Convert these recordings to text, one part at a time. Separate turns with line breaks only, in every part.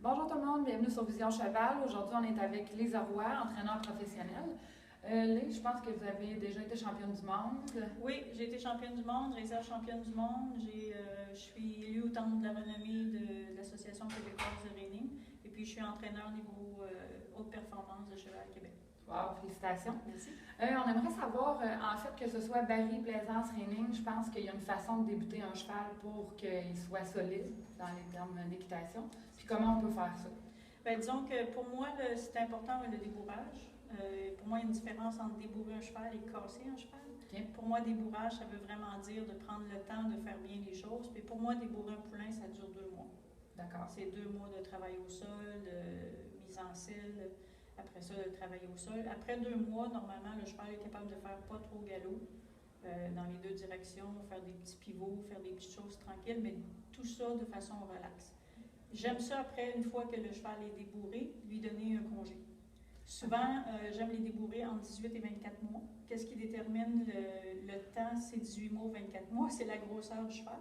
Bonjour tout le monde, bienvenue sur Vision Cheval. Aujourd'hui, on est avec Lisa Roy, entraîneur professionnelle. Lise, je pense que vous avez déjà été championne du monde.
Oui, j'ai été championne du monde, réserve championne du monde. Je suis élue au temple de la renommée de l'Association québécoise de reining. Et puis, je suis entraîneur niveau haute performance de cheval à Québec.
Wow, félicitations.
Merci.
On aimerait savoir, en fait, que ce soit Barry, Plaisance, Reining, je pense qu'il y a une façon de débuter un cheval pour qu'il soit solide dans les termes d'équitation. Puis comment on peut faire ça?
Bien, disons que pour moi, c'est important le débourrage. Pour moi, il y a une différence entre débourrer un cheval et casser un cheval.
Okay.
Pour moi, débourrage, ça veut vraiment dire de prendre le temps de faire bien les choses. Puis pour moi, débourrer un poulain, ça dure 2 mois.
D'accord.
C'est 2 mois de travail au sol, de mise en selle. Après ça, de travailler au sol. Après 2 mois, normalement, le cheval est capable de faire pas trop galop dans les 2 directions, faire des petits pivots, faire des petites choses tranquilles, mais tout ça de façon relaxe. J'aime ça après, une fois que le cheval est débourré, lui donner un congé. Souvent, j'aime les débourrer entre 18 et 24 mois. Qu'est-ce qui détermine le temps? C'est 18 mois ou 24 mois, c'est la grosseur du cheval.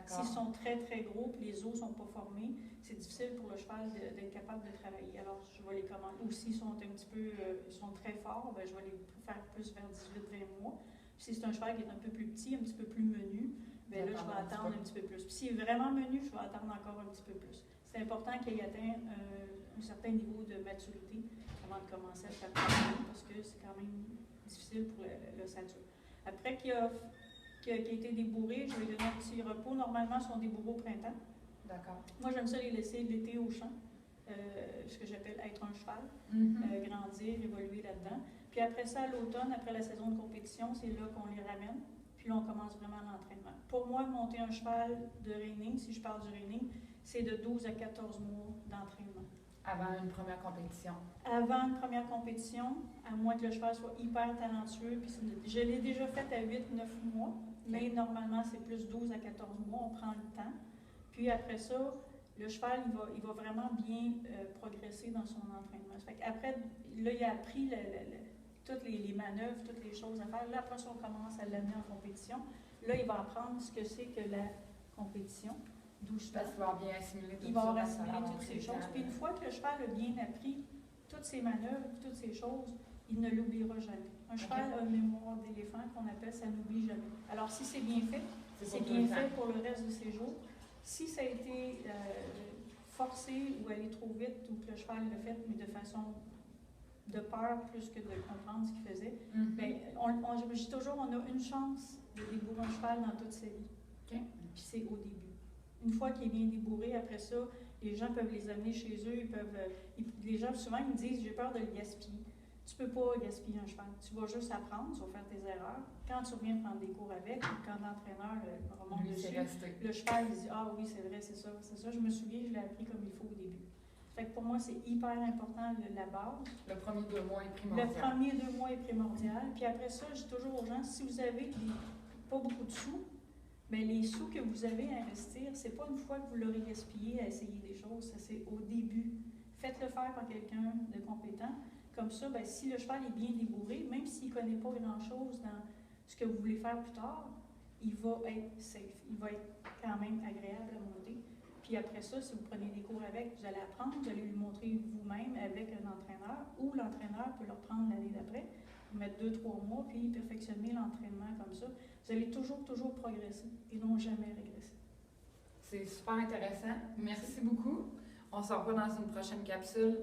S'ils sont très très gros et les os ne sont pas formés, c'est difficile pour le cheval d'être capable de travailler. Alors, je vais les commander. Ou s'ils sont un petit peu, ils sont très forts, ben, je vais les faire plus vers 18-20 mois. Puis si c'est un cheval qui est un peu plus petit, un petit peu plus menu, ben là, je vais attendre un petit peu plus. Puis s'il est vraiment menu, je vais attendre encore un petit peu plus. C'est important qu'il ait atteint un certain niveau de maturité avant de commencer à faire travailler, parce que c'est quand même difficile pour l'ossature. Après qu'il a été débourré, je vais lui donner un petit repos. Normalement, ils sont débourrés au printemps.
D'accord.
Moi, j'aime ça les laisser l'été au champ, ce que j'appelle être un cheval, grandir, évoluer là-dedans. Puis après ça, à l'automne, après la saison de compétition, c'est là qu'on les ramène. Puis là, on commence vraiment l'entraînement. Pour moi, monter un cheval de reining, si je parle du reining, c'est de 12 à 14 mois d'entraînement.
Avant une première compétition.
Avant une première compétition, à moins que le cheval soit hyper talentueux. Puis je l'ai déjà fait à 8-9 mois, mais normalement, c'est plus 12 à 14 mois. On prend le temps. Puis après ça, le cheval, il va vraiment bien progresser dans son entraînement. Ça fait qu'après, là, il a appris toutes les manœuvres, toutes les choses à faire. Là, après ça, on commence à l'amener en compétition. Là, il va apprendre ce que c'est que la compétition.
Doucement. Il va avoir bien assimilé tout ça.
Il va avoir assimilé toutes ces choses. Puis une fois que le cheval a bien appris toutes ces manœuvres, toutes ces choses, il ne l'oubliera jamais. Un cheval a une mémoire d'éléphant qu'on appelle, ça n'oublie jamais. Alors, si c'est bien fait, c'est bien fait pour le reste de ses jours. Si ça a été forcé ou allé trop vite ou que le cheval l'a fait, mais de façon de peur plus que de comprendre ce qu'il faisait, bien, je dis toujours, on a une chance de débourrer un cheval dans toute sa vie. Puis c'est au début. Une fois qu'il est bien débourré, après ça, les gens peuvent les amener chez eux. Les gens, souvent, ils me disent, j'ai peur de le gaspiller. Tu ne peux pas gaspiller un cheval. Tu vas juste apprendre, tu vas faire tes erreurs. Quand tu reviens prendre des cours avec, ou quand l'entraîneur remonte dessus, le cheval, il dit, ah oui, c'est vrai, c'est ça. Je me souviens, je l'ai appris comme il faut au début. Fait que pour moi, c'est hyper important la base.
Le premier 2 mois est primordial.
Le premier 2 mois est primordial. Puis après ça, je dis toujours aux gens, si vous avez pas beaucoup de sous, bien, les sous que vous avez à investir, c'est pas une fois que vous l'aurez gaspillé à essayer des choses, ça c'est au début. Faites-le faire par quelqu'un de compétent. Comme ça, bien, si le cheval est bien débourré, même s'il ne connaît pas grand-chose dans ce que vous voulez faire plus tard, il va être safe. Il va être quand même agréable à monter. Puis après ça, si vous prenez des cours avec, vous allez apprendre, vous allez lui montrer vous-même avec un entraîneur, ou l'entraîneur peut le reprendre l'année d'après, vous mettre 2-3 mois, puis perfectionner l'entraînement comme ça. Vous allez toujours progresser et non jamais régresser.
C'est super intéressant. Merci beaucoup. On se revoit dans une prochaine capsule.